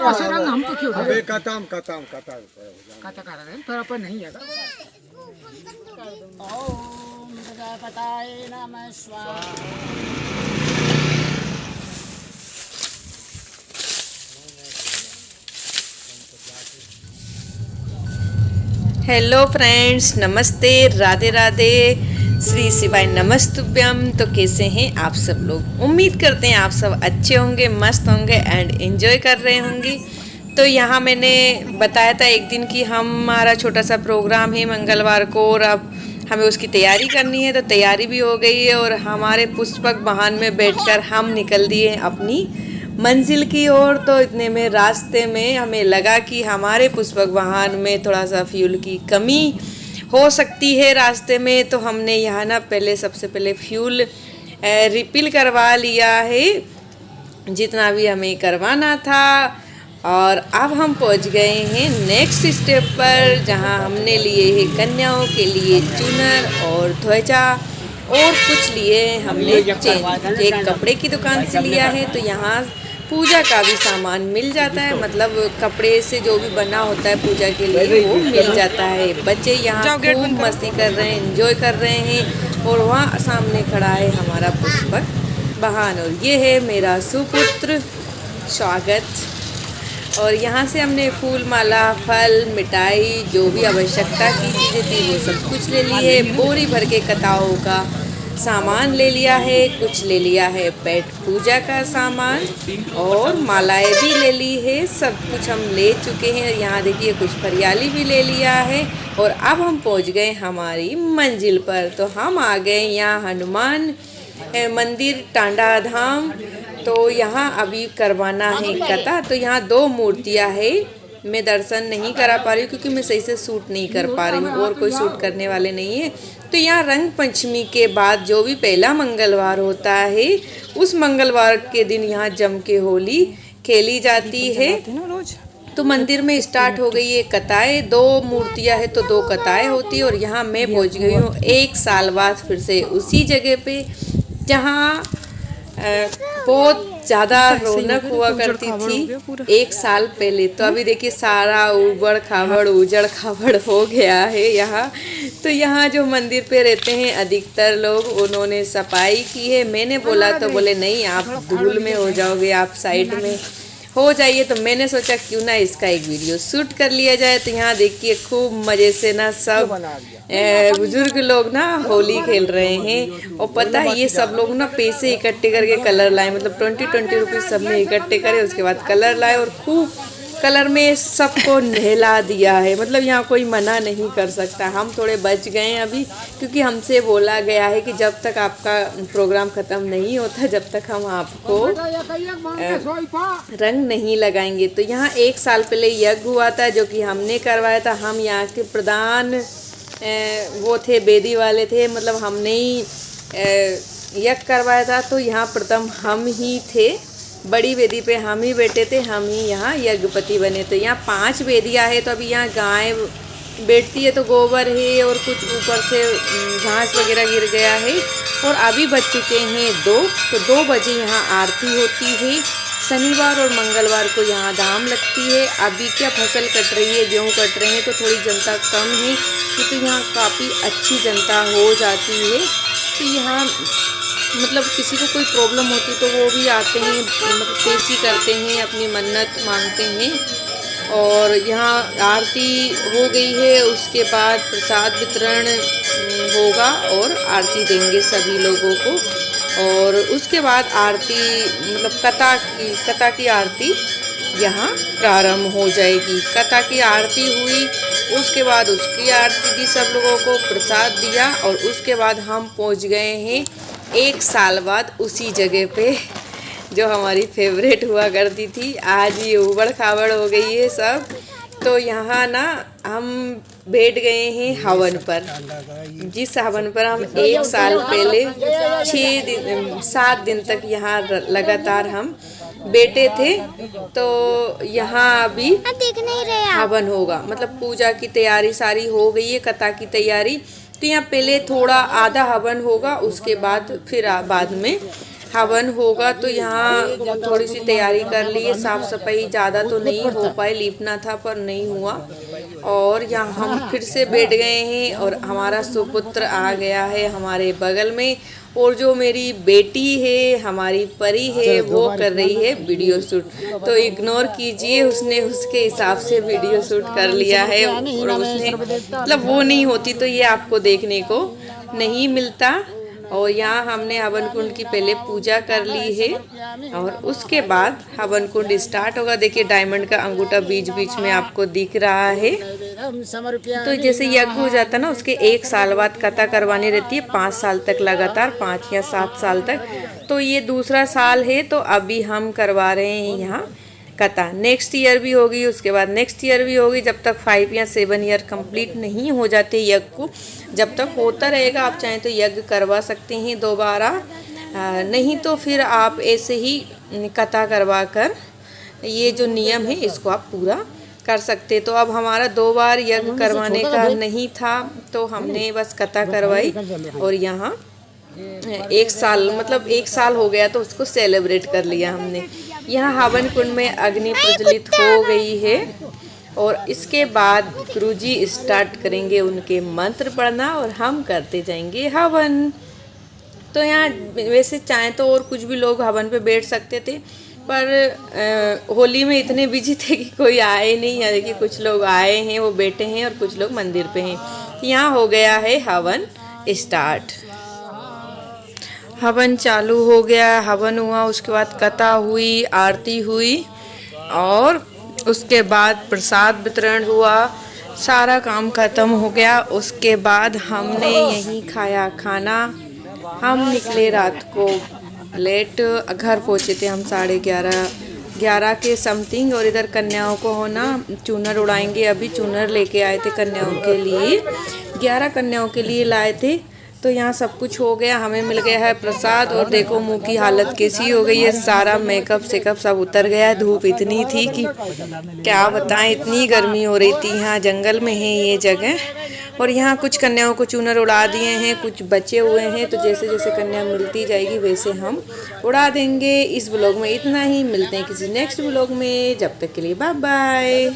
बस रंग हम तो क्यों अबे कताम कताम कताम कथा कर रहे हैं पर अपन नहीं है ओम प्रजापताय नमः स्वाहा। हेलो फ्रेंड्स, नमस्ते, राधे राधे, श्री शिवाय नमस्तुभ्यम। तो कैसे हैं आप सब लोग? उम्मीद करते हैं आप सब अच्छे होंगे, मस्त होंगे एंड एंजॉय कर रहे होंगे। तो यहाँ मैंने बताया था एक दिन कि हमारा छोटा सा प्रोग्राम है मंगलवार को और अब हमें उसकी तैयारी करनी है। तो तैयारी भी हो गई है और हमारे पुष्पक वाहन में बैठकर हम निकल दिए अपनी मंजिल की ओर। तो इतने में रास्ते में हमें लगा कि हमारे पुष्पक वाहन में थोड़ा सा फ्यूल की कमी हो सकती है रास्ते में। तो हमने यहाँ ना सबसे पहले फ्यूल रिफिल करवा लिया है जितना भी हमें करवाना था। और अब हम पहुँच गए हैं नेक्स्ट स्टेप पर, जहाँ हमने लिए हैं कन्याओं के लिए चुनर और ध्वजा और कुछ लिए हमने चेन। एक कपड़े की दुकान से लिया है। तो यहाँ पूजा का भी सामान मिल जाता है, मतलब कपड़े से जो भी बना होता है पूजा के लिए वो मिल जाता है। बच्चे यहाँ खूब मस्ती कर रहे हैं, एंजॉय कर रहे हैं। और वहाँ सामने खड़ा है हमारा पुष्पक वाहन और ये है मेरा सुपुत्र स्वागत। और यहाँ से हमने फूल माला, फल, मिठाई, जो भी आवश्यकता की चीज़ें थी वो सब कुछ ले ली है। बोरी भर के कताओं का सामान ले लिया है, कुछ ले लिया है पेट पूजा का सामान और मालाएं भी ले ली है। सब कुछ हम ले चुके हैं। और यहाँ देखिए कुछ फरियाली भी ले लिया है। और अब हम पहुँच गए हमारी मंजिल पर। तो हम आ गए यहाँ हनुमान मंदिर टांडा धाम। तो यहाँ अभी करवाना है कथा। तो यहाँ 2 मूर्तियाँ है। मैं दर्शन नहीं करा पा रही हूँ क्योंकि मैं सही से शूट नहीं कर पा रही हूँ और कोई शूट करने वाले नहीं है। तो यहाँ रंग पंचमी के बाद जो भी पहला मंगलवार होता है उस मंगलवार के दिन यहाँ जम के होली खेली जाती है। तो मंदिर में स्टार्ट हो गई है कथाएं। 2 मूर्तियाँ है तो 2 कथाएं होती है। और यहाँ मैं पहुँच गई हूँ 1 साल बाद फिर से उसी जगह पे जहाँ बहुत ज़्यादा रौनक हुआ करती थी 1 साल पहले। तो अभी देखिए सारा उबड़ खाबड़ उजड़ खाबड़ हो गया है यहाँ। तो यहाँ जो मंदिर पे रहते हैं अधिकतर लोग, उन्होंने सफाई की है। मैंने बोला तो बोले नहीं, आप धूल में हो जाओगे, आप साइड में हो जाइए। तो मैंने सोचा क्यों ना इसका एक वीडियो शूट कर लिया जाए। तो यहाँ देखिए खूब मज़े से ना सब बुजुर्ग लोग ना होली खेल रहे हैं। और पता है ये सब लोग ना पैसे इकट्ठे करके कलर लाए, मतलब 20 रुपीज़ सब ने इकट्ठे करे, उसके बाद कलर लाए और खूब कलर में सबको नहला दिया है। मतलब यहाँ कोई मना नहीं कर सकता। हम थोड़े बच गए हैं अभी क्योंकि हमसे बोला गया है कि जब तक आपका प्रोग्राम ख़त्म नहीं होता जब तक हम आपको रंग नहीं लगाएंगे। तो यहाँ 1 साल पहले यज्ञ हुआ था जो कि हमने करवाया था। हम यहाँ के प्रधान वो थे, बेदी वाले थे, मतलब हमने ही यज्ञ करवाया था। तो यहाँ प्रथम हम ही थे, बड़ी वेदी पे हम ही बैठे थे, हम ही यहाँ यज्ञपति बने। तो यहाँ 5 वेदियाँ है। तो अभी यहाँ गाय बैठती है तो गोबर है और कुछ ऊपर से घास वगैरह गिर गया है। और अभी बज चुके हैं 2। तो 2 बजे यहाँ आरती होती है। शनिवार और मंगलवार को यहाँ धाम लगती है। अभी क्या फसल कट रही है, गेहूँ कट रहे हैं तो थोड़ी जनता कम है, क्योंकि यहाँ काफ़ी अच्छी जनता हो जाती है। तो यहाँ मतलब किसी को कोई प्रॉब्लम होती तो वो भी आते हैं, मतलब पेशी करते हैं, अपनी मन्नत मांगते हैं। और यहाँ आरती हो गई है, उसके बाद प्रसाद वितरण होगा और आरती देंगे सभी लोगों को। और उसके बाद आरती मतलब कथा की आरती यहाँ प्रारंभ हो जाएगी। कथा की आरती हुई, उसके बाद उसकी आरती दी, सब लोगों को प्रसाद दिया। और उसके बाद हम पहुँच गए हैं 1 साल बाद उसी जगह पे जो हमारी फेवरेट हुआ करती थी। आज ये उबड़ खाबड़ हो गई है सब। तो यहाँ ना हम बैठ गए हैं हवन पर, जिस हवन पर हम 1 साल पहले 7 दिन तक यहाँ लगातार हम बैठे थे। तो यहाँ अभी हवन होगा, मतलब पूजा की तैयारी सारी हो गई है, कथा की तैयारी। तो यहाँ पहले थोड़ा आधा हवन होगा, उसके बाद फिर बाद में हवन होगा तो यहाँ थोड़ी सी तैयारी कर ली है। साफ़ सफाई ज़्यादा तो नहीं हो पाई, लीपना था पर नहीं हुआ। और यहाँ हम फिर से बैठ गए हैं और हमारा सुपुत्र आ गया है हमारे बगल में। और जो मेरी बेटी है, हमारी परी है, वो कर रही है वीडियो शूट, तो इग्नोर कीजिए, उसने उसके हिसाब से वीडियो शूट कर लिया है। और उसने मतलब वो नहीं होती तो ये आपको देखने को नहीं मिलता। और यहाँ हमने हवन कुंड की पहले पूजा कर ली है और उसके बाद हवन कुंड स्टार्ट होगा। देखिए डायमंड का अंगूठा बीच बीच में आपको दिख रहा है। तो जैसे यज्ञ हो जाता है ना, उसके 1 साल बाद कथा करवानी रहती है, 5 साल तक लगातार, 5 या 7 साल तक। तो ये दूसरा साल है, तो अभी हम करवा रहे हैं यहाँ कथा। नेक्स्ट ईयर भी होगी, उसके बाद नेक्स्ट ईयर भी होगी, जब तक 5 या 7 ईयर कंप्लीट नहीं हो जाते यज्ञ को, जब तक होता रहेगा। आप चाहें तो यज्ञ करवा सकते हैं दोबारा, नहीं तो फिर आप ऐसे ही कथा करवा कर ये जो नियम है इसको आप पूरा कर सकते। तो अब हमारा 2 बार यज्ञ करवाने का नहीं था, तो हमने बस कथा करवाई। और यहाँ 1 साल मतलब 1 साल हो गया तो उसको सेलिब्रेट कर लिया हमने। यहाँ हवन कुंड में अग्नि प्रज्वलित हो गई है और इसके बाद गुरुजी स्टार्ट करेंगे उनके मंत्र पढ़ना और हम करते जाएंगे हवन। तो यहाँ वैसे चाहें तो और कुछ भी लोग हवन पे बैठ सकते थे, पर होली में इतने बिजी थे कि कोई आए नहीं। यानी कि कुछ लोग आए हैं, वो बैठे हैं, और कुछ लोग मंदिर पे हैं। यहाँ हो गया है हवन स्टार्ट। हवन चालू हो गया, हवन हुआ, उसके बाद कथा हुई, आरती हुई और उसके बाद प्रसाद वितरण हुआ। सारा काम खत्म हो गया। उसके बाद हमने यहीं खाया खाना। हम निकले रात को लेट, घर पहुँचे थे हम 11:30 के समथिंग। और इधर कन्याओं को होना चूनर उड़ाएंगे, अभी चूनर लेके आए थे कन्याओं के लिए, 11 कन्याओं के लिए लाए थे। तो यहाँ सब कुछ हो गया, हमें मिल गया है प्रसाद। और देखो मुंह की हालत कैसी हो गई है, सारा मेकअप सेकअप सब उतर गया। धूप इतनी थी कि क्या बताएं, इतनी गर्मी हो रही थी। यहाँ जंगल में है ये जगह। और यहाँ कुछ कन्याओं को चूनर उड़ा दिए हैं, कुछ बचे हुए हैं, तो जैसे जैसे कन्या मिलती जाएगी वैसे हम उड़ा देंगे। इस ब्लॉग में इतना ही, मिलते हैं किसी नेक्स्ट ब्लॉग में, जब तक के लिए बाय बाय।